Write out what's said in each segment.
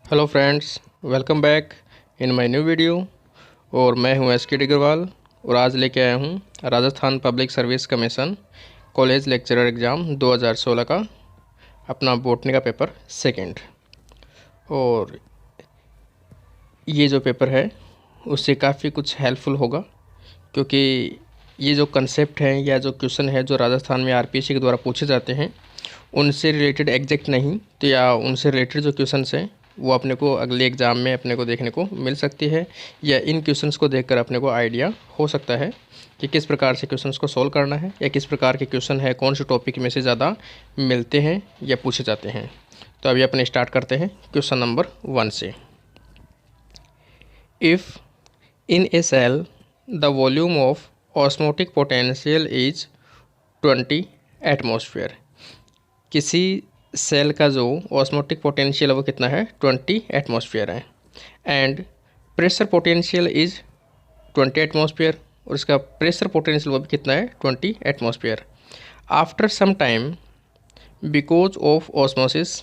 Hello friends, welcome back in my new video. और मैं हूं एस.के. डिग्रवाल और आज लेके आया हूं Rajasthan public service commission college lecturer exam 2016 का अपना बॉटनी का पेपर सेकंड। और ये जो पेपर है उससे काफ़ी कुछ हेल्पफुल होगा, क्योंकि ये जो कंसेप्ट है या जो क्वेश्चन है जो राजस्थान में आरपीएससी के द्वारा पूछे जाते हैं उनसे रिलेटेड एग्जैक्ट नहीं तो या उनसे रिलेटेड जो क्वेश्चंस हैं वो अपने को अगले एग्ज़ाम में अपने को देखने को मिल सकती है, या इन क्वेश्चंस को देखकर अपने को आइडिया हो सकता है कि किस प्रकार से क्वेश्चंस को सॉल्व करना है या किस प्रकार के क्वेश्चन है कौन से टॉपिक में से ज़्यादा मिलते हैं या पूछे जाते हैं। तो अभी अपने स्टार्ट करते हैं क्वेश्चन नंबर 1 से। If in a cell the volume of osmotic potential is 20 atmosphere. किसी सेल का जो ऑस्मोटिक पोटेंशियल है वो कितना है, 20 एटमॉस्फेयर है। And pressure potential is 20 atmosphere, और इसका प्रेशर पोटेंशियल वो भी कितना है, 20 atmosphere. After some time because of osmosis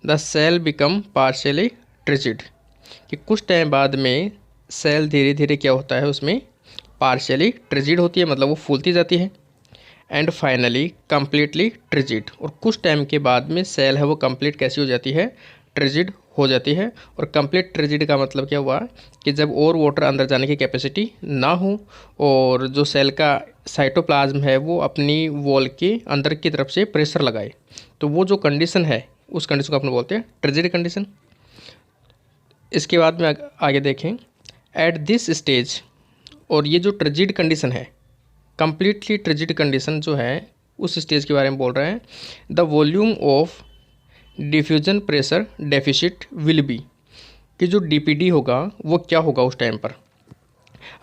the cell become partially turgid. कि कुछ टाइम बाद में सेल धीरे धीरे क्या होता है, उसमें पार्शियली ट्रिजिड होती है, मतलब वो फूलती जाती है। एंड फाइनली कम्प्लीटली ट्रिजिड, और कुछ टाइम के बाद में सेल है वो कंप्लीट कैसी हो जाती है, ट्रिजिड हो जाती है। और कंप्लीट ट्रिजिड का मतलब क्या हुआ कि जब और वाटर अंदर जाने की कैपेसिटी ना हो और जो सेल का साइटोप्लाज्म है वो अपनी वॉल के अंदर की तरफ से प्रेशर लगाए, तो वो जो कंडीशन है उस कंडीशन को अपन बोलते हैं ट्रिजिड कंडीशन। इसके बाद में आगे देखें, एट दिस स्टेज, और ये जो ट्रिजिड कंडीशन है, कंप्लीटली ट्रिजिड कंडीशन जो है उस स्टेज के बारे में बोल रहे हैं। The volume of diffusion pressure deficit will be, कि जो डीपीडी होगा वो क्या होगा उस टाइम पर।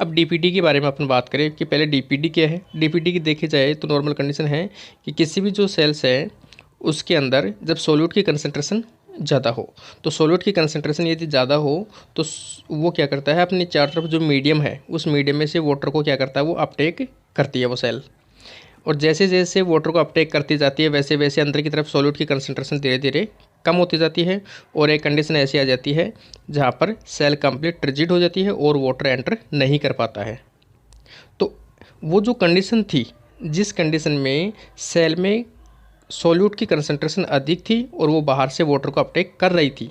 अब डीपीडी के बारे में अपन बात करें कि पहले डीपीडी क्या है। डीपीडी की देखी जाए तो नॉर्मल कंडीशन है कि किसी भी जो सेल्स है उसके अंदर जब सोल्यूट की कंसनट्रेशन ज़्यादा हो, तो सोल्यूट की कंसनट्रेशन यदि ज़्यादा हो तो वो क्या करता है, अपनी चारों तरफ जो मीडियम है उस मीडियम में से वाटर को क्या करता है, वो अपटेक करती है वो सेल। और जैसे जैसे वाटर को अपटेक करती जाती है वैसे वैसे अंदर की तरफ सोल्यूट की कंसनट्रेशन धीरे धीरे कम होती जाती है, और एक कंडीशन ऐसी आ जाती है जहाँ पर सेल कंप्लीट ट्रिजिड हो जाती है और वाटर एंटर नहीं कर पाता है। तो वो जो कंडीशन थी, जिस कंडीशन में सेल में सोल्यूट की कंसनट्रेशन अधिक थी और वो बाहर से वाटर को अपटेक कर रही थी,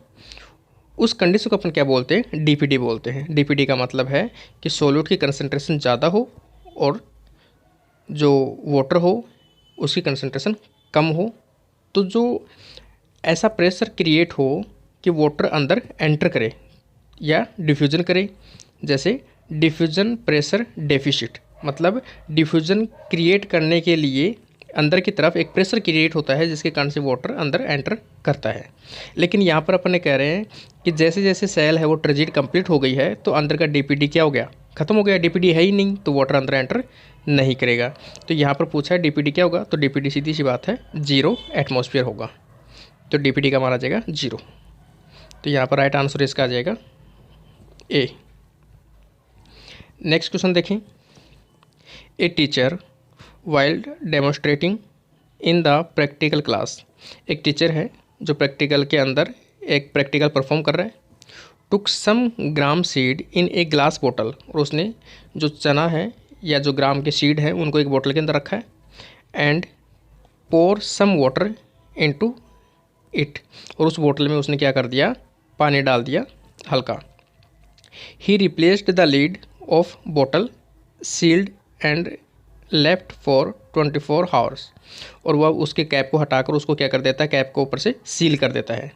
उस कंडीशन को अपन क्या बोलते हैं, डीपीडी बोलते हैं। डीपीडी का मतलब है कि सोल्यूट की कंसनट्रेशन ज़्यादा हो और जो वाटर हो उसकी कंसनट्रेशन कम हो, तो जो ऐसा प्रेशर क्रिएट हो कि वाटर अंदर एंटर करे या डिफ्यूजन करे। जैसे डिफ्यूजन प्रेशर डेफिसिट, मतलब डिफ्यूजन क्रिएट करने के लिए अंदर की तरफ एक प्रेशर क्रिएट होता है जिसके कारण से वाटर अंदर एंटर करता है। लेकिन यहाँ पर अपन कह रहे हैं कि जैसे जैसे सेल है वो ट्रिजिड कंप्लीट हो गई है तो अंदर का डीपीडी क्या हो गया, खत्म हो गया, डीपीडी है ही नहीं, तो वाटर अंदर एंटर नहीं करेगा। तो यहाँ पर पूछा है डीपीडी क्या होगा, तो डीपीडी सीधी सी बात है 0 एटमॉस्फेयर होगा, तो डीपीडी का माना जाएगा 0। तो यहाँ पर राइट आंसर इसका आ जाएगा ए। नेक्स्ट क्वेश्चन देखें, a teacher wild demonstrating in the practical class. एक टीचर है जो प्रैक्टिकल के अंदर एक प्रैक्टिकल परफॉर्म कर रहा है। टुक सम ग्राम सीड इन ए ग्लास बोतल, और उसने जो चना है या जो ग्राम के सीड हैं उनको एक बोतल के अंदर रखा है। And pour some water into it, और उस बोतल में उसने क्या कर दिया, पानी डाल दिया हल्का। He replaced the lid of बोतल sealed and left for 24 hours, और वह उसके कैप को हटाकर उसको क्या कर देता है, कैप को ऊपर से सील कर देता है,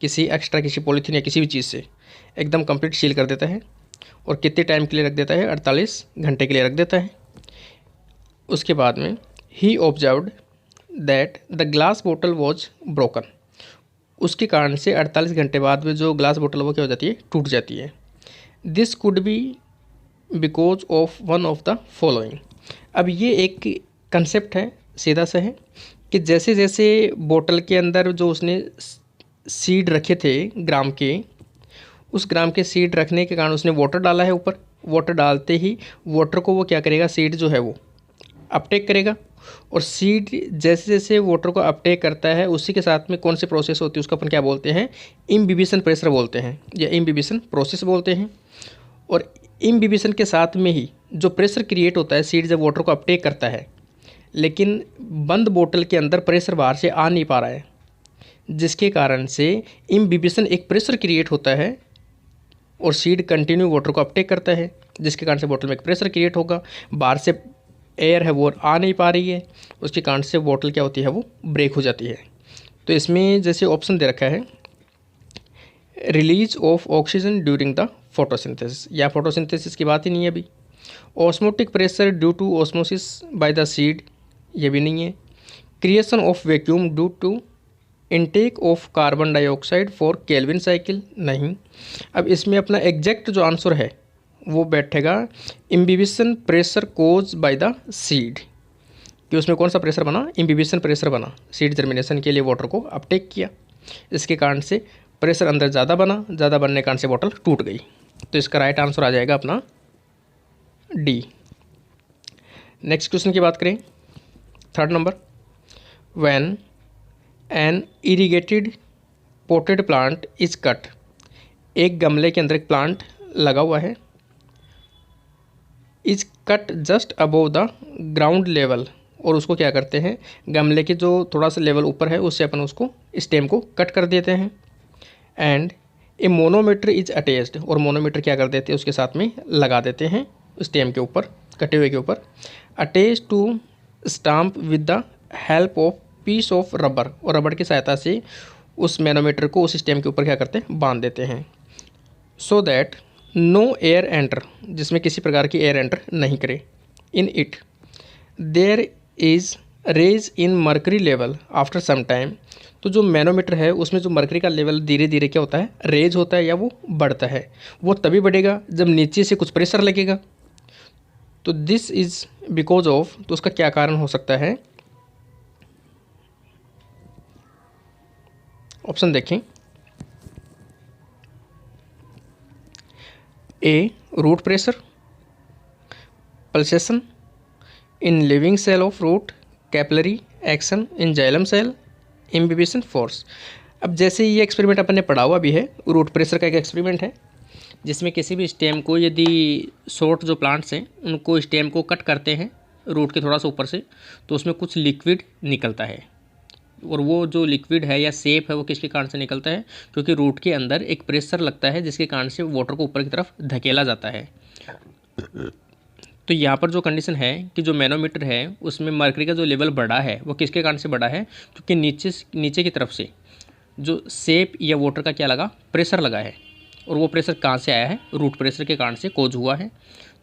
किसी एक्स्ट्रा किसी पॉलीथीन या किसी भी चीज़ से एकदम कंप्लीट सील कर देता है। और कितने टाइम के लिए रख देता है, 48 घंटे के लिए रख देता है। उसके बाद में ही ऑब्जर्व्ड दैट द ग्लास बोतल वॉज ब्रोकन, उसके कारण से 48 घंटे बाद में जो ग्लास बोतल वो क्या हो जाती है, टूट जाती है। This could be because of one of the following. अब ये एक कंसेप्ट है, सीधा सा है कि जैसे जैसे बोतल के अंदर जो उसने सीड रखे थे ग्राम के, उस ग्राम के सीड रखने के कारण उसने वाटर डाला है ऊपर, वाटर डालते ही वाटर को वो क्या करेगा, सीड जो है वो अपटेक करेगा, और सीड जैसे जैसे वाटर को अपटेक करता है उसी के साथ में कौन सी प्रोसेस होती है उसको अपन क्या बोलते हैं, इम्बिबिशन प्रेशर बोलते हैं या इम्बिबिशन प्रोसेस बोलते हैं। और इम्बिबिशन के साथ में ही जो प्रेशर क्रिएट होता है सीड जब वाटर को अपटेक करता है, लेकिन बंद बोतल के अंदर प्रेशर बाहर से आ नहीं पा रहा है, जिसके कारण से इम्बिबिशन एक प्रेशर क्रिएट होता है और सीड कंटिन्यू वाटर को अपटेक करता है, जिसके कारण से बोतल में एक प्रेशर क्रिएट होगा, बाहर से एयर है वो आ नहीं पा रही है, उसके कारण से बोतल क्या होती है वो ब्रेक हो जाती है। तो इसमें जैसे ऑप्शन दे रखा है release of oxygen during the photosynthesis, या फोटोसिंथेसिस की बात ही नहीं है अभी। Osmotic pressure due to osmosis by the seed, ये भी नहीं है। Creation of vacuum due to intake of carbon dioxide for Calvin cycle, नहीं। अब इसमें अपना एग्जैक्ट जो आंसर है वो बैठेगा imbibition pressure cause by the seed, कि उसमें कौन सा प्रेशर बना, इम्बिबिशन प्रेशर बना, सीड जर्मिनेशन के लिए वाटर को अपटेक किया, इसके कारण से प्रेशर अंदर ज़्यादा बना, ज़्यादा बनने के कारण से बोतल टूट गई। तो इसका राइट आंसर आ जाएगा अपना डी। नेक्स्ट क्वेश्चन की बात करें, third number, when an irrigated potted plant is cut, एक गमले के अंदर एक प्लांट लगा हुआ है, is cut just above the ground level, और उसको क्या करते हैं, गमले के जो थोड़ा सा लेवल ऊपर है उससे अपन उसको स्टेम को कट कर देते हैं। And A manometer is attached, और मोनोमीटर क्या कर देते हैं उसके साथ में लगा देते हैं स्टेम के ऊपर, कटे हुए के ऊपर। Attach to stamp with the help of piece of rubber, और रबड़ की सहायता से उस मैनोमीटर को उस स्टेम के ऊपर क्या करते हैं, बांध देते हैं। So that no air enter, जिसमें किसी प्रकार की एयर एंटर नहीं करे। In it there is rise in mercury level after some time, तो जो मैनोमीटर है उसमें जो मर्करी का लेवल धीरे धीरे क्या होता है, रेज होता है या वो बढ़ता है। वो तभी बढ़ेगा जब नीचे से कुछ प्रेशर लगेगा। तो दिस इज बिकॉज ऑफ, तो उसका क्या कारण हो सकता है, ऑप्शन देखें। A root pressure, pulsation in living cell of root, capillary action in xylem cell, imbibition force. अब जैसे ये एक्सपेरिमेंट अपन ने पढ़ा हुआ भी है, रूट प्रेशर का एक एक्सपेरिमेंट है जिसमें किसी भी स्टेम को यदि शॉर्ट जो प्लांट्स हैं उनको स्टेम को कट करते हैं रूट के थोड़ा सा ऊपर से, तो उसमें कुछ लिक्विड निकलता है, और वो जो लिक्विड है या सेप है वो किसके कारण से निकलता है, क्योंकि रूट के अंदर एक प्रेशर लगता है जिसके कारण से वाटर को ऊपर की तरफ धकेला जाता है। तो यहाँ पर जो कंडीशन है कि जो मैनोमीटर है उसमें मर्करी का जो लेवल बढ़ा है वो किसके कारण से बढ़ा है, क्योंकि नीचे की तरफ से जो सेप या वाटर का क्या लगा, प्रेशर लगा है, और वो प्रेशर कहाँ से आया है, रूट प्रेशर के कारण से कोज हुआ है।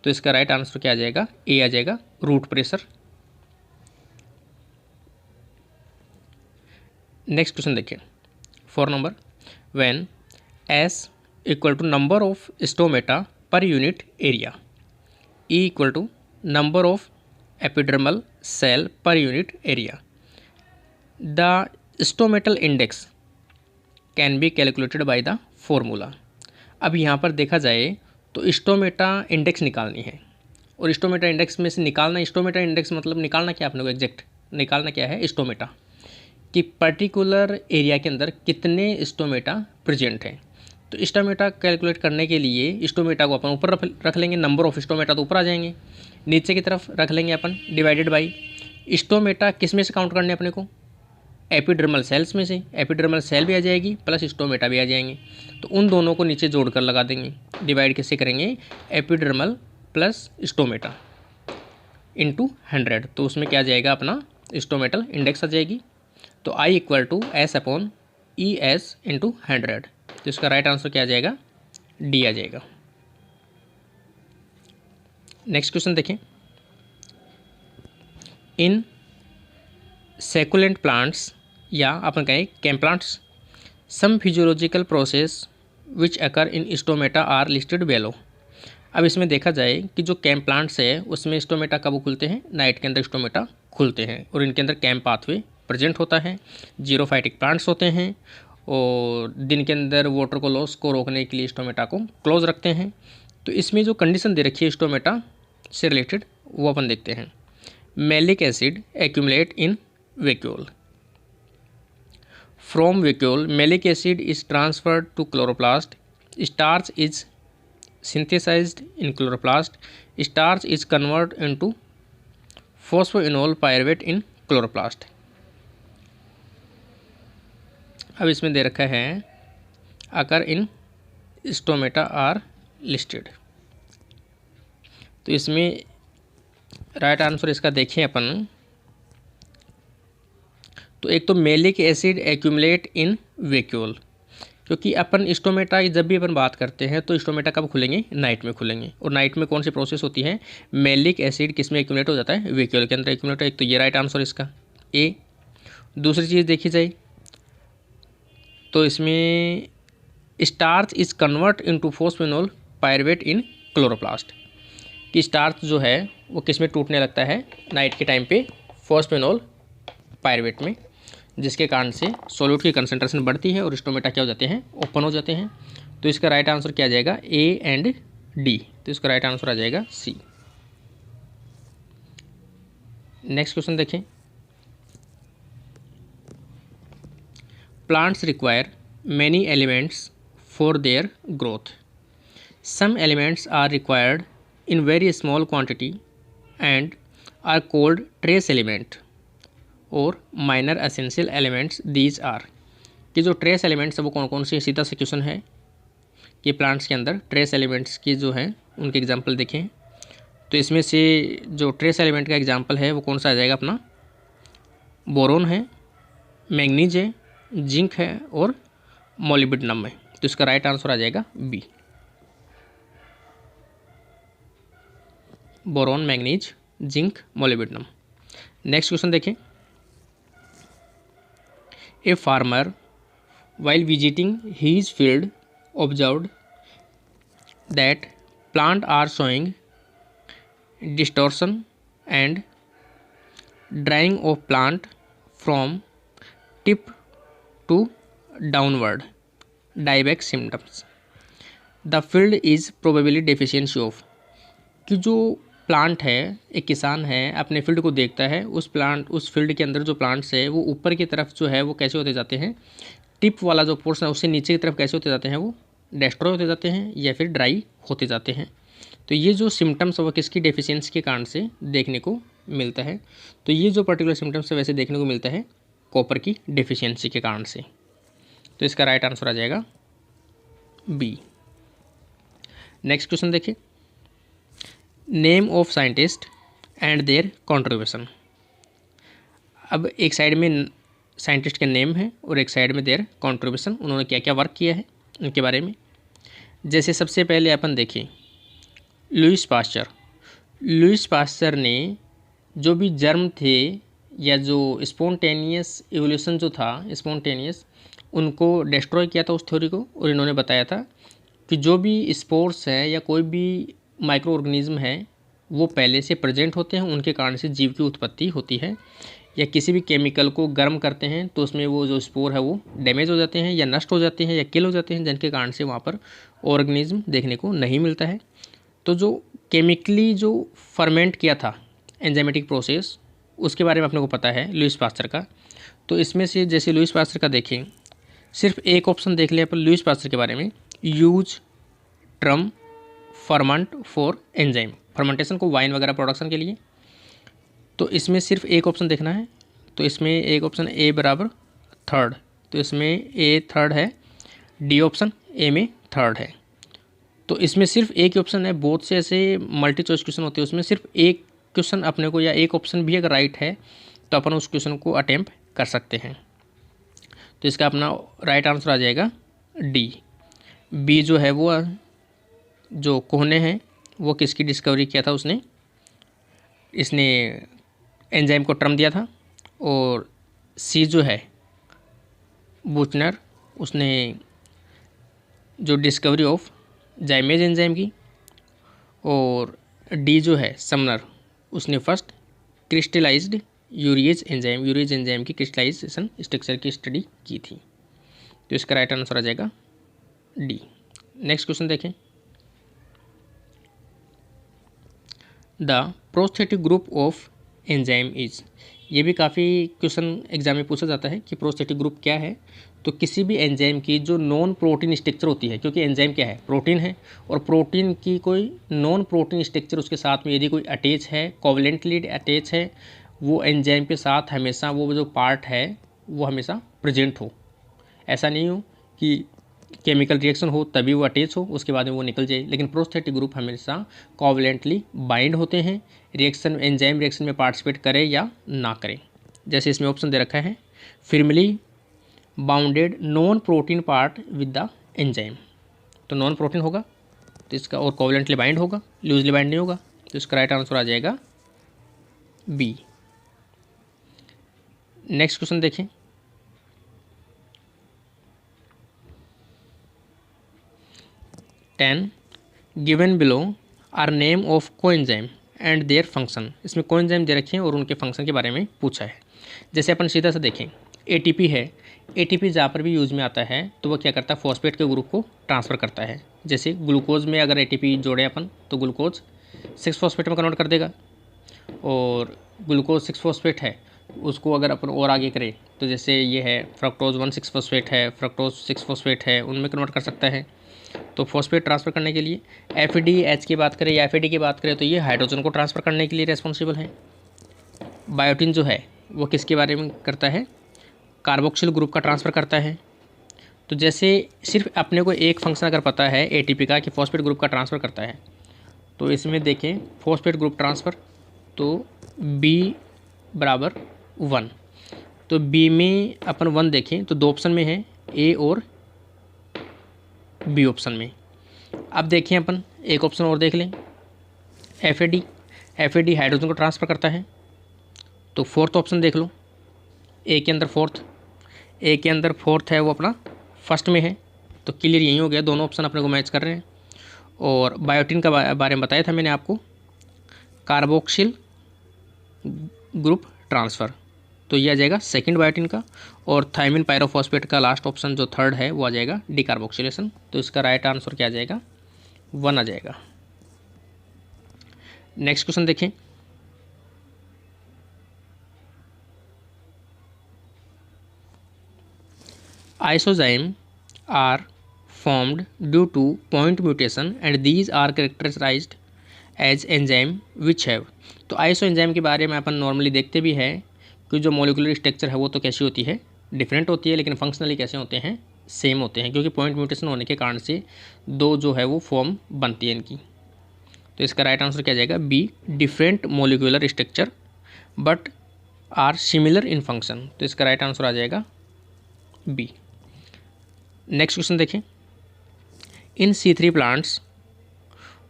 तो इसका राइट आंसर क्या आ जाएगा, ए आ जाएगा, रूट प्रेशर। नेक्स्ट क्वेश्चन देखिए, 4 number, when S equal to number of stomata per unit area, E equal to number of epidermal cell per unit area, the stomatal index can be calculated by the formula. अब यहाँ पर देखा जाए तो stomata index निकालनी है, और stomata index में से निकालना, स्टोमेटा इंडेक्स मतलब निकालना क्या, अपने को एग्जैक्ट निकालना क्या है, स्टोमेटा कि पर्टिकुलर एरिया के अंदर कितने स्टोमेटा प्रेजेंट हैं। तो स्टोमेटा कैलकुलेट करने के लिए स्टोमेटा को अपन ऊपर रख लेंगे, नंबर ऑफ स्टोमेटा तो ऊपर आ जाएंगे, नीचे की तरफ रख लेंगे अपन डिवाइडेड बाई स्टोमेटा, किस में से काउंट करने अपने को, एपिडर्मल सेल्स में से, एपिडर्मल सेल भी आ जाएगी प्लस स्टोमेटा भी आ जाएंगे, तो उन दोनों को नीचे जोड़कर लगा देंगे। डिवाइड कैसे करेंगे, एपिडर्मल प्लस स्टोमेटा इंटू 100, तो उसमें क्या आ जाएगा अपना स्टोमेटल इंडेक्स आ जाएगी। तो I equal to S upon E S into 100, तो इसका राइट आंसर क्या आ जाएगा, डी आ जाएगा। नेक्स्ट क्वेश्चन देखें, इन सेकुलेंट प्लांट्स या अपन कहें CAM plants, some physiological process which occur in stomata are listed below. अब इसमें देखा जाए कि जो कैम प्लांट्स है उसमें स्टोमेटा कब खुलते हैं, नाइट के अंदर स्टोमेटा खुलते हैं, और इनके अंदर कैम पाथवे प्रेजेंट होता है। जीरोफाइटिक प्लांट्स होते हैं, और दिन के अंदर वाटर को लॉस को रोकने के लिए स्टोमेटा को क्लोज रखते हैं। तो इसमें जो कंडीशन दे रखी है स्टोमेटा से रिलेटेड वो अपन देखते हैं। malic acid accumulate in vacuole. From vacuole, malic acid is transferred to chloroplast. Starch is synthesized in chloroplast. Starch is converted into phosphoenol pyruvate in chloroplast. अब इसमें दे रखा है आकर इन स्टोमेटा आर लिस्टेड। तो इसमें राइट आंसर इसका देखें अपन, तो एक तो malic acid accumulate in vacuole, क्योंकि अपन स्टोमेटा जब भी अपन बात करते हैं तो स्टोमेटा कब खुलेंगे, नाइट में खुलेंगे। और नाइट में कौन सी प्रोसेस होती है, मेलिक एसिड किस में एक्यूमुलेट हो जाता है, वैक्यूल के अंदर एक्यूमुलेट। एक तो ये राइट आंसर इसका ए। दूसरी चीज़ देखी जाए तो इसमें starch is convert into phosphoenol pyruvate in chloroplast, कि स्टार्च जो है वो किस में टूटने लगता है, नाइट के टाइम पे फोस्फेनोल पायरुवेट में, जिसके कारण से सॉल्यूट की कंसंट्रेशन बढ़ती है और स्टोमेटा क्या हो जाते हैं, ओपन हो जाते हैं। तो इसका राइट आंसर क्या आ जाएगा, ए एंड डी। तो इसका राइट आंसर आ जाएगा सी। नेक्स्ट क्वेश्चन देखें। Plants require many elements for their growth. Some elements are required in very small quantity and are called trace element or minor essential elements. These are, कि जो trace elements है वो कौन कौन से, सीधा सा क्वेश्चन है कि प्लांट्स के अंदर ट्रेस एलिमेंट्स की जो है उनके एग्जांपल देखें। तो इसमें से जो ट्रेस एलिमेंट का एग्जांपल है वो कौन सा आ जाएगा अपना, बोरोन है, मैग्नीज है, जिंक है और मोलिब्डेनम है। तो इसका राइट आंसर आ जाएगा B, boron, manganese, zinc, molybdenum. Next question देखें। A farmer while visiting his field observed that plant are showing distortion and drying of plant from tip to downward dieback symptoms. The field is probably deficiency of, कि जो plant है, एक किसान है अपने field को देखता है, उस फील्ड के अंदर जो प्लांट्स है वो ऊपर की तरफ जो है वो कैसे होते जाते हैं, टिप वाला जो पोर्शन है उससे नीचे की तरफ कैसे होते जाते हैं, वो डिस्ट्रॉय होते जाते हैं या फिर ड्राई होते जाते हैं। तो ये जो सिम्टम्स है वो किसकी डेफिशिएंसी के कारण से देखने को मिलता है। तो ये जो पर्टिकुलर सिम्टम्स है वैसे देखने को मिलता है कॉपर की डेफिशिएंसी के कारण से। तो इसका राइट आंसर आ जाएगा बी। नेक्स्ट क्वेश्चन देखिए। Name of scientist and there contribution. अब एक साइड में साइंटिस्ट के नेम है और एक साइड में देयर कंट्रीब्यूशन, उन्होंने क्या क्या वर्क किया है उनके बारे में। जैसे सबसे पहले अपन देखें लुईस पास्चर। लुईस पास्चर ने जो भी जर्म थे या जो स्पॉन्टेनियस इवोल्यूशन जो था स्पॉन्टेनियस, उनको डिस्ट्रॉय किया था उस थ्योरी को। और इन्होंने बताया था कि जो भी स्पोर्स है या कोई भी माइक्रो ऑर्गेनिज्म है वो पहले से प्रेजेंट होते हैं, उनके कारण से जीव की उत्पत्ति होती है। या किसी भी केमिकल को गर्म करते हैं तो उसमें वो जो स्पोर है वो डैमेज हो जाते हैं या नष्ट हो जाते हैं या किल हो जाते हैं, जिनके कारण से वहाँ पर ऑर्गेनिज्म देखने को नहीं मिलता है। तो जो केमिकली जो फर्मेंट किया था एंजाइमेटिक प्रोसेस, उसके बारे में अपने को पता है लुईस पास्चर का। तो इसमें से जैसे लुईस पास्चर का देखें, सिर्फ एक ऑप्शन देख लिया अपन लुईस पास्चर के बारे में, use term ferment for enzyme, fermentation को वाइन वगैरह प्रोडक्शन के लिए। तो इसमें सिर्फ एक ऑप्शन देखना है। तो इसमें एक ऑप्शन ए बराबर थर्ड, तो इसमें ए थर्ड है, डी ऑप्शन ए में थर्ड है। तो इसमें सिर्फ एक ही ऑप्शन है। बहुत से ऐसे मल्टी चॉइस क्वेश्चन होते हैं उसमें सिर्फ एक क्वेश्चन अपने को या एक ऑप्शन भी अगर राइट है तो अपन उस क्वेश्चन को अटेम्प्ट कर सकते हैं। तो इसका अपना राइट आंसर आ जाएगा डी। बी जो है वो जो कोहने हैं वो किसकी डिस्कवरी किया था, इसने एंजाइम को टर्म दिया था। और सी जो है बुचनर, उसने जो डिस्कवरी ऑफ जाइमेज एंजाइम की। और डी जो है समनर, उसने फर्स्ट क्रिस्टलाइज्ड यूरेज एंजाइम की क्रिस्टलाइजेशन स्ट्रक्चर की स्टडी की थी। तो इसका राइट आंसर आ जाएगा डी। नेक्स्ट क्वेश्चन देखें। The prosthetic group of enzyme is. ये भी काफ़ी क्वेश्चन एग्जाम में पूछा जाता है कि प्रोस्थेटिक ग्रुप क्या है। तो किसी भी एंजाइम की जो नॉन प्रोटीन स्ट्रक्चर होती है, क्योंकि एंजाइम क्या है, प्रोटीन है, और प्रोटीन की कोई नॉन प्रोटीन स्ट्रक्चर उसके साथ में यदि कोई अटैच है, कोवलेंटली अटैच है, वो एंजाइम के साथ हमेशा वो जो पार्ट है वो हमेशा प्रेजेंट हो। ऐसा नहीं हो कि केमिकल रिएक्शन हो तभी वो अटैच हो, उसके बाद में वो निकल जाए। लेकिन प्रोस्थेटिक ग्रुप हमेशा कोवलेंटली बाइंड होते हैं, रिएक्शन एंजाइम रिएक्शन में पार्टिसिपेट करें या ना करें। जैसे इसमें ऑप्शन दे रखा है, firmly bounded non protein part with the enzyme. तो नॉन प्रोटीन होगा तो इसका, और कोवलेंटली बाइंड होगा, लूजली बाइंड नहीं होगा, तो इसका राइट आंसर आ जाएगा बी। नेक्स्ट क्वेश्चन देखें। Ten given below are name of coenzyme and their function. इसमें कोएंजाइम दे रखे हैं और उनके फंक्शन के बारे में पूछा है। जैसे अपन सीधा सा देखें, एटीपी है, एटीपी जहाँ पर भी यूज में आता है तो वो क्या करता है, फॉस्फेट के ग्रुप को ट्रांसफ़र करता है। जैसे ग्लूकोज में अगर एटीपी जोड़े अपन तो ग्लूकोज 6 फॉस्फेट में कन्वर्ट कर देगा, और ग्लूकोज 6 फॉस्फेट है उसको अगर अपन और आगे करें तो जैसे ये है फ्रक्टोज 1,6 फॉस्फेट है, फ्रक्टोज 6 फॉस्फेट है, उनमें कन्वर्ट कर सकता है। तो फॉस्फेट ट्रांसफ़र करने के लिए एफ की बात करें या एफ की बात करें तो ये हाइड्रोजन को ट्रांसफ़र करने के लिए रेस्पॉन्सिबल है। बायोटिन जो है वो किसके बारे में करता है, कार्बोक्सिल ग्रुप का ट्रांसफ़र करता है। तो जैसे सिर्फ अपने को एक फंक्शन अगर पता है एटीपी का कि फॉस्फेट ग्रुप का ट्रांसफ़र करता है, तो इसमें देखें फॉस्फेट ग्रुप ट्रांसफ़र, तो बी बराबर 1। तो बी में अपन 1 देखें तो 2 ऑप्शन में है, ए और बी ऑप्शन में। अब देखें अपन एक ऑप्शन और देख लें, एफ ए डी हाइड्रोजन को ट्रांसफ़र करता है, तो फोर्थ ऑप्शन देख लो, ए के अंदर फोर्थ है वो अपना फर्स्ट में है। तो क्लियर यही हो गया, दोनों ऑप्शन अपने को मैच कर रहे हैं। और बायोटिन का बारे में बताया था मैंने आपको, कार्बोक्सिल ग्रुप ट्रांसफ़र, तो ये आ जाएगा सेकंड बायोटिन का। और थायमिन पायरोफॉस्फेट का लास्ट ऑप्शन जो थर्ड है वो आ जाएगा डिकार्बोक्सिलेशन। तो इसका राइट आंसर क्या आ जाएगा, 1 आ जाएगा। नेक्स्ट क्वेश्चन देखें। आइसोजाइम are formed due to point mutation and these are characterized as enzyme which have। तो आइसो एंजाइम के बारे में अपन नॉर्मली देखते भी है कि जो मॉलिक्यूलर स्ट्रक्चर है वो तो कैसी होती है, डिफरेंट होती है, लेकिन फंक्शनली कैसे होते हैं, सेम होते हैं, क्योंकि पॉइंट म्यूटेशन होने के कारण से दो जो है वो फॉर्म बनती है इनकी। तो इसका राइट आंसर क्या जाएगा, B, different molecular structure but are similar in function. तो इसका राइट आंसर आ जाएगा बी। नेक्स्ट क्वेश्चन देखें। In C3 plants,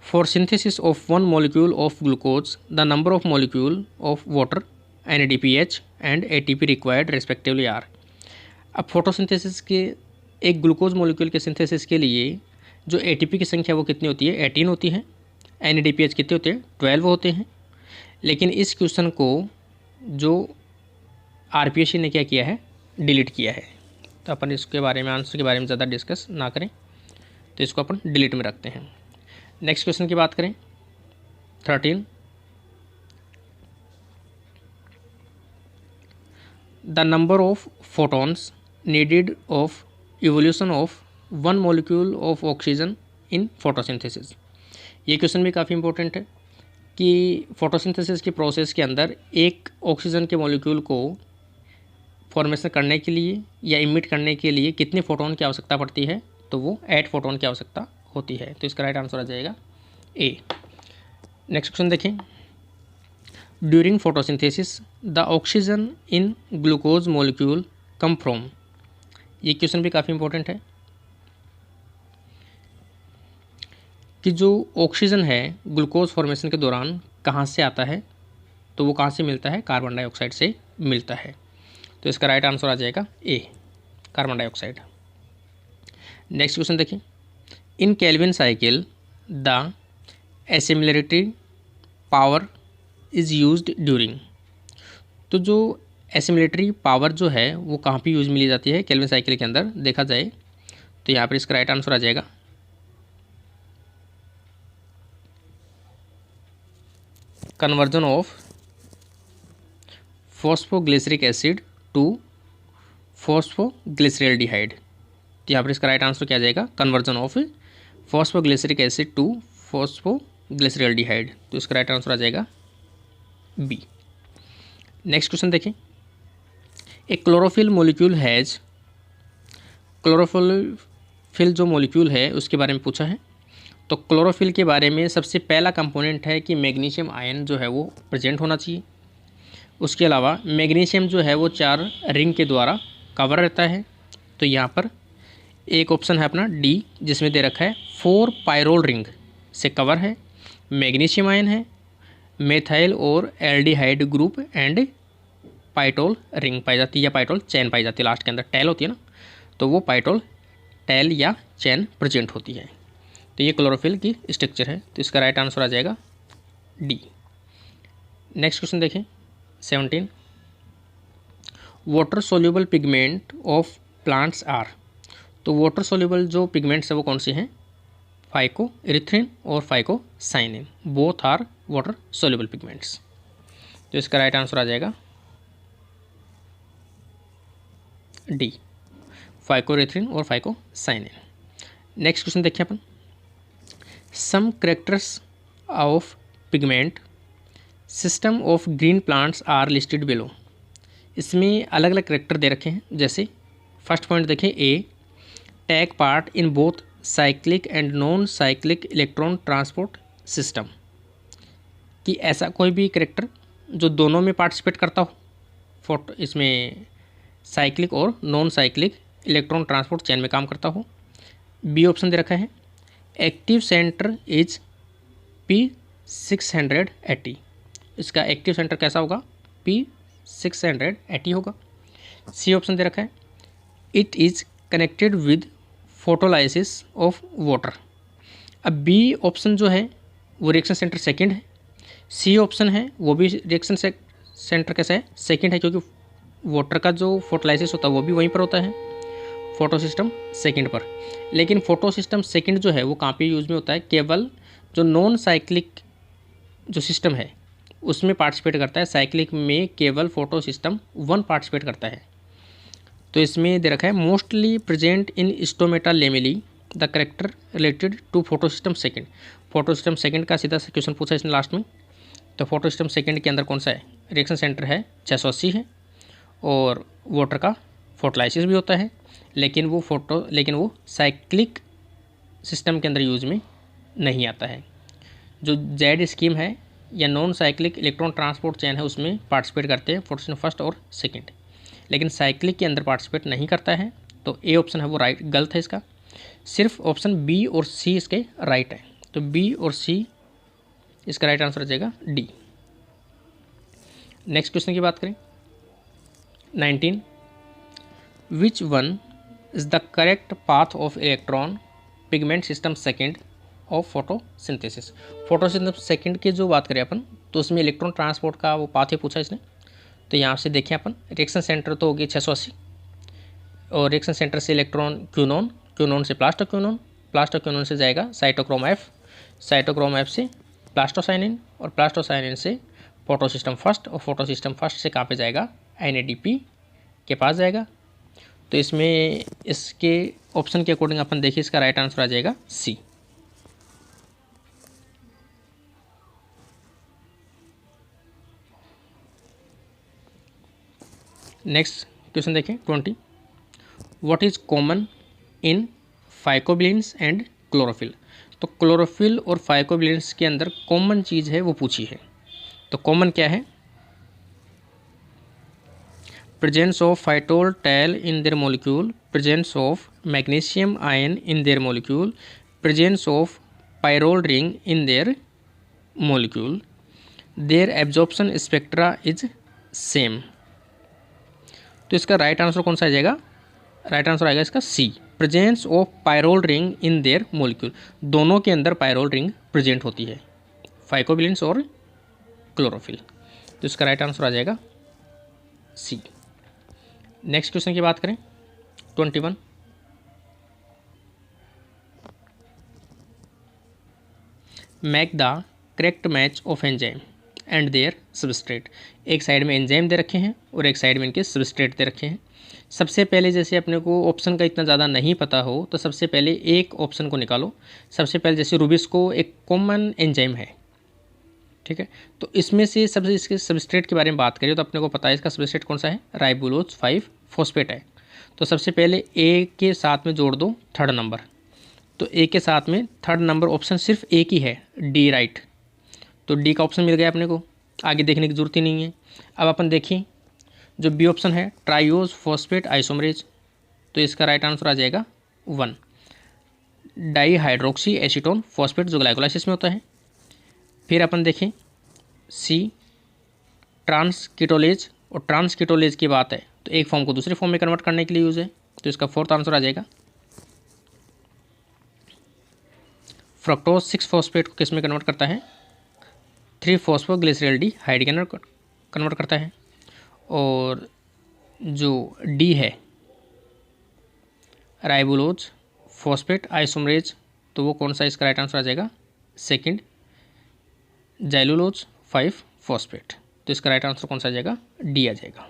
for synthesis of one molecule of glucose, the number of molecule of water, NADPH and ATP required respectively are। अब photosynthesis के एक glucose molecule के synthesis के लिए जो ATP की संख्या वो कितनी होती है, 18 होती है। NADPH कितने होते हैं, 12 होते हैं। लेकिन इस क्वेश्चन को जो RPSC ने क्या किया है, डिलीट किया है। तो अपन इसके बारे में, आंसर के बारे में ज़्यादा डिस्कस ना करें, तो इसको अपन डिलीट में रखते हैं। नेक्स्ट क्वेश्चन की बात करें, 13, the number of photons needed off evolution of one molecule of oxygen in photosynthesis. ये क्वेश्चन भी काफ़ी इंपॉर्टेंट है कि फोटोसिंथेसिस के प्रोसेस के अंदर एक ऑक्सीजन के मॉलिक्यूल को फॉर्मेशन करने के लिए या इमिट करने के लिए कितने फोटोन की आवश्यकता पड़ती है, तो वो 8 फोटोन की आवश्यकता होती है। तो इसका राइट आंसर आ जाएगा ए। नेक्स्ट क्वेश्चन देखें। During photosynthesis the oxygen in glucose molecule come from. ये क्वेश्चन भी काफ़ी इंपॉर्टेंट है कि जो ऑक्सीजन है ग्लूकोज फॉर्मेशन के दौरान कहाँ से आता है, तो वो कहाँ से मिलता है, कार्बन डाइऑक्साइड से मिलता है। तो इसका राइट आंसर आ जाएगा A, carbon dioxide. Next question देखिए। In Calvin cycle the assimilatory power is used during. तो जो एसिमिलेटरी पावर जो है वो कहाँ पे यूज मिली जाती है केल्विन साइकिल के अंदर देखा जाए, तो यहाँ पर इसका राइट आंसर आ जाएगा conversion of phosphoglyceric acid to phosphoglyceraldehyde. तो यहाँ पर इसका राइट आंसर क्या आ जाएगा, conversion of phosphoglyceric acid to phosphoglyceraldehyde. तो इसका राइट आंसर आ जाएगा बी। नेक्स्ट क्वेश्चन देखें, A chlorophyll molecule has, chlorophyll जो मोलिक्यूल है उसके बारे में पूछा है। तो क्लोरोफिल के बारे में सबसे पहला कंपोनेंट है कि मैग्नीशियम आयन जो है वो प्रेजेंट होना चाहिए। उसके अलावा मैग्नीशियम जो है वो 4 रिंग के द्वारा कवर रहता है। तो यहाँ पर एक ऑप्शन है अपना डी, जिसमें दे रखा है 4 पायरोल रिंग से कवर है, मैग्नीशियम आयन है, मेथाइल और एल्डिहाइड ग्रुप एंड पाइटोल रिंग पाई जाती है या पाइटोल चैन पाई जाती है, लास्ट के अंदर टेल होती है ना, तो वो पाइटोल टेल या चैन प्रेजेंट होती है। तो ये क्लोरोफिल की स्ट्रक्चर है। तो इसका राइट आंसर आ जाएगा डी। नेक्स्ट क्वेश्चन देखें 17, water soluble pigment of plants are. तो वाटर सोल्यूबल जो पिगमेंट्स है वो कौन से हैं, फाइकोइरिथ्रिन और phycocyanin, both are water soluble pigments. तो इसका राइट आंसर आ जाएगा डी, फाइकोइरिथ्रिन और फाइकोसाइनिन। नेक्स्ट क्वेश्चन देखिए अपन, some characters of pigment system of green plants are listed below. इसमें अलग अलग करेक्टर दे रखे हैं। जैसे फर्स्ट पॉइंट देखें, A take part in both cyclic and non cyclic electron transport system, कि ऐसा कोई भी करेक्टर जो दोनों में पार्टिसिपेट करता हो, फोटो इसमें साइक्लिक और non cyclic electron transport chain में काम करता हो। बी ऑप्शन दे रखा है, एक्टिव सेंटर इज P680, इसका एक्टिव सेंटर कैसा होगा, P680 होगा। सी ऑप्शन दे रखा है, it is connected with photolysis of water. अब बी ऑप्शन जो है वो रिएक्शन सेंटर सेकंड है, सी ऑप्शन है वो भी रिएक्शन सेंटर कैसा है, सेकंड है, क्योंकि वाटर का जो फोटोलाइसिस होता है वो भी वहीं पर होता है, फोटो सिस्टम सेकंड पर। लेकिन फोटो सिस्टम सेकंड जो है वो कहाँ पे यूज़ में होता है, केवल जो नॉन साइक्लिक जो सिस्टम है उसमें पार्टिसिपेट करता है, साइक्लिक में केवल फोटो सिस्टम 1 पार्टिसिपेट करता है। तो इसमें दे रखा है, mostly present in stomata lamellae the character related to photo system second. Photo system second का सीधा सा क्वेश्चन पूछा इसने लास्ट में। तो फोटो सिस्टम सेकेंड के अंदर कौन सा है, रिएक्शन सेंटर है 680 है, और वाटर का फोटोलाइसिस भी होता है, लेकिन वो साइक्लिक सिस्टम के अंदर यूज में नहीं आता है। जो जेड स्कीम है या non cyclic electron transport chain है उसमें पार्टिसिपेट करते हैं फोटो सिस्टम फर्स्ट और सेकंड, लेकिन साइक्लिक के अंदर पार्टिसिपेट नहीं करता है। तो ए ऑप्शन है वो राइट गलत है इसका, सिर्फ ऑप्शन बी और सी इसके राइट है। तो बी और सी इसका राइट आंसर हो जाएगा डी। नेक्स्ट क्वेश्चन की बात करें 19, which one is the correct path of electron pigment system second of photosynthesis. Photosynthesis second की जो बात करें अपन, तो उसमें इलेक्ट्रॉन ट्रांसपोर्ट का वो पाथ ही पूछा इसने। तो यहाँ से देखें अपन, रिएक्शन सेंटर तो होगी 680, और रिएक्शन सेंटर से इलेक्ट्रॉन क्यूनोन, क्यूनोन से प्लास्टोक्यूनोन, प्लास्टोक्यूनोन से जाएगा साइटोक्रोम एफ, साइटोक्रोम एफ से प्लास्टोसाइनिन, और प्लास्टोसाइनिन से फोटोसिस्टम फर्स्ट, और फोटोसिस्टम फर्स्ट से कहाँ पे जाएगा, NADP के पास जाएगा। तो इसमें इसके ऑप्शन के अकॉर्डिंग अपन देखिए, इसका राइट आंसर आ जाएगा सी। नेक्स्ट क्वेश्चन देखें 20, what is common in phycobilins and chlorophyll. तो क्लोरोफिल और फाइकोबिलिन्स के अंदर कॉमन चीज़ है वो पूछी है। तो कॉमन क्या है, presence of phytol tail in their molecule, presence of magnesium ion in their molecule, presence of pyrrole ring in their molecule, their absorption spectra is same. तो इसका राइट आंसर कौन सा आ जाएगा, राइट आंसर आएगा इसका C, presence of pyrrole ring in their molecule. दोनों के अंदर पायरोल रिंग प्रेजेंट होती है, फाइकोबिलिन्स और क्लोरोफिल। तो इसका राइट आंसर आ जाएगा सी। नेक्स्ट क्वेश्चन की बात करें 21, make the correct match of enzyme. And their substrate. एक साइड में एंजाइम दे रखे हैं और एक साइड में इनके सबस्ट्रेट दे रखे हैं। सबसे पहले जैसे अपने को ऑप्शन का इतना ज़्यादा नहीं पता हो तो सबसे पहले एक ऑप्शन को निकालो। सबसे पहले जैसे रूबिस्को एक कॉमन एंजाइम है, ठीक है, तो इसमें से सबसे इसके सबस्ट्रेट के बारे में बात करें तो अपने को पता है इसका सबस्ट्रेट कौन सा है, राइबोलोज 5 फॉस्फेट है। तो सबसे पहले ए के साथ में जोड़ दो थर्ड नंबर, तो ए के साथ में थर्ड नंबर ऑप्शन सिर्फ एक ही है, डी राइट। तो डी का ऑप्शन मिल गया अपने को, आगे देखने की जरूरत ही नहीं है। अब अपन देखिए जो बी ऑप्शन है, ट्राइयोज फॉस्फेट आइसोमरेज, तो इसका राइट आंसर आ जाएगा 1। डाई हाइड्रोक्सी एसीटोन फॉस्फेट जो ग्लाइकोलाइसिस में होता है। फिर अपन देखें सी ट्रांसकीटोलेज, और ट्रांसकीटोलेज की बात है तो एक फॉर्म को दूसरे फॉर्म में कन्वर्ट करने के लिए यूज़ है, तो इसका फोर्थ आंसर आ जाएगा। फ्रक्टोज 6 फॉस्फेट को किस में कन्वर्ट करता है, 3 फॉस्फोग्लिसरॉल्डिहाइड के अंदर कन्वर्ट करता है। और जो डी है राइबोलोज फॉस्फेट आइसोमरेज, तो वो कौन सा इसका राइट आंसर आ जाएगा, सेकंड जाइलुलोज 5 फॉस्फेट, तो इसका राइट आंसर कौन सा आ जाएगा, डी आ जाएगा।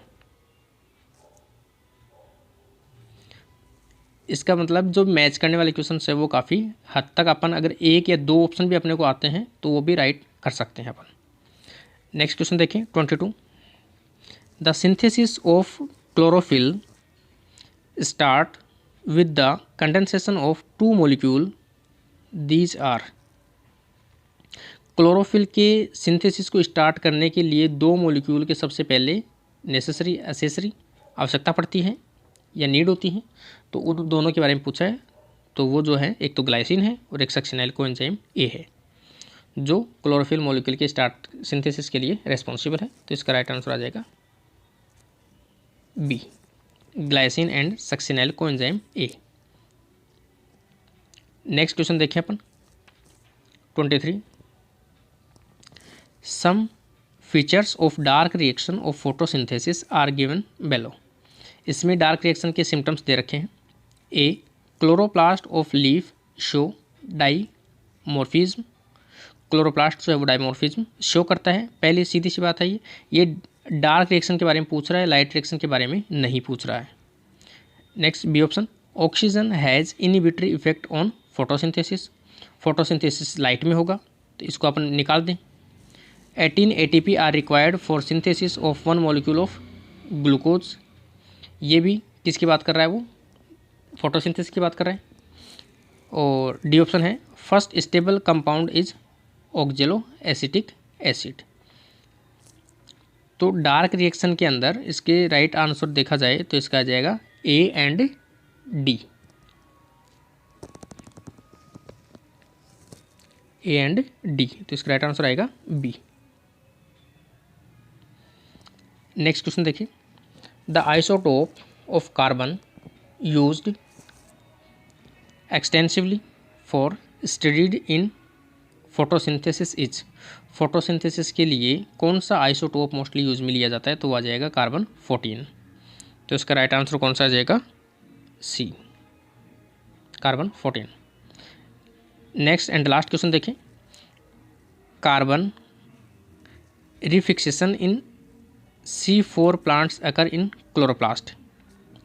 इसका मतलब जो मैच करने वाले क्वेश्चन है वो काफ़ी हद तक अपन अगर एक या दो ऑप्शन भी अपने को आते हैं तो वो भी राइट कर सकते हैं अपन। नेक्स्ट क्वेश्चन देखें 22। The synthesis of chlorophyll start with the condensation of 2 molecule, these are. Chlorophyll के सिंथेसिस को स्टार्ट करने के लिए 2 मॉलिक्यूल के सबसे पहले नेसेसरी एसेसरी आवश्यकता पड़ती है या नीड होती है, तो उन दोनों के बारे में पूछा है। तो वो जो है एक तो ग्लाइसिन है और एक सक्सिनाइल कोएंजाइम ए है जो क्लोरोफिल मॉलिक्यूल के स्टार्ट सिंथेसिस के लिए रेस्पॉन्सिबल है, तो इसका राइट आंसर आ जाएगा B, glycine and succinyl coenzyme A. Next question देखें अपन 23। Some features of dark reaction of photosynthesis are given below. इसमें डार्क रिएक्शन के सिम्टम्स दे रखे हैं। A chloroplast of leaf show dimorphism, chloroplast जो है वो डाइमॉर्फिज्म शो करता है। पहले सीधी सी बात है ये डार्क रिएक्शन के बारे में पूछ रहा है, लाइट रिएक्शन के बारे में नहीं पूछ रहा है। Next B option, oxygen has inhibitory effect on photosynthesis, photosynthesis light में होगा तो इसको अपन निकाल दें। 18 ATP are required for synthesis of 1 molecule of glucose, ये भी किसकी बात कर रहा है, वो फोटोसिंथेसिस की बात कर रहा है। और डी ऑप्शन है, first stable compound is ऑक्जेलो acetic acid. तो डार्क रिएक्शन के अंदर इसके राइट आंसर देखा जाए तो इसका आ जाएगा A and D, A and D, तो इसका राइट आंसर आएगा बी। नेक्स्ट क्वेश्चन देखिए, the isotope of carbon used extensively for studied in photosynthesis is. Photosynthesis के लिए कौन सा आइसोटोप मोस्टली यूज में लिया जाता है, तो आ जाएगा कार्बन 14, तो इसका राइट आंसर कौन सा आ जाएगा, C, carbon 14। Next and last question देखें, carbon refixation in C4 plants occur in chloroplast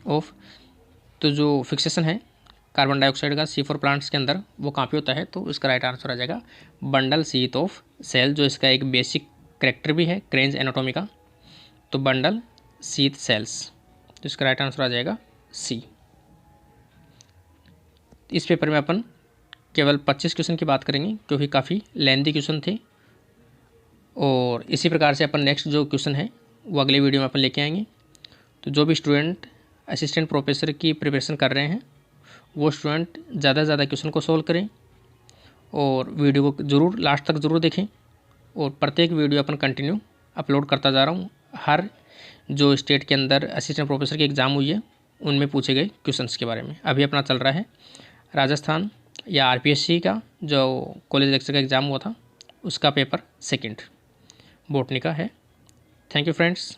of. तो जो फिक्सेशन है कार्बन डाइऑक्साइड का C4 प्लांट्स के अंदर वो कहाँ पे होता है, तो इसका राइट आंसर आ जाएगा बंडल शीथ ऑफ सेल, जो इसका एक बेसिक कैरेक्टर भी है क्रेंज एनाटॉमी का, तो बंडल शीथ सेल्स, तो इसका राइट आंसर आ जाएगा सी। इस पेपर में अपन केवल 25 क्वेश्चन की बात करेंगे क्योंकि काफ़ी लेंथी क्वेश्चन थे, और इसी प्रकार से अपन नेक्स्ट जो क्वेश्चन है वो अगले वीडियो में अपन लेके आएंगे। तो जो भी स्टूडेंट असिस्टेंट प्रोफेसर की प्रिपरेशन कर रहे हैं वो स्टूडेंट ज़्यादा से ज़्यादा क्वेश्चन को सोल्व करें और वीडियो को ज़रूर लास्ट तक ज़रूर देखें। और प्रत्येक वीडियो अपन कंटिन्यू अपलोड करता जा रहा हूँ। हर जो स्टेट के अंदर असिस्टेंट प्रोफेसर की एग्ज़ाम हुई है उनमें पूछे गए क्वेश्चंस के बारे में। अभी अपना चल रहा है राजस्थान या RPSC का जो कॉलेज लेक्चर का एग्ज़ाम हुआ था उसका पेपर 2 बॉटनी का है। Thank you friends.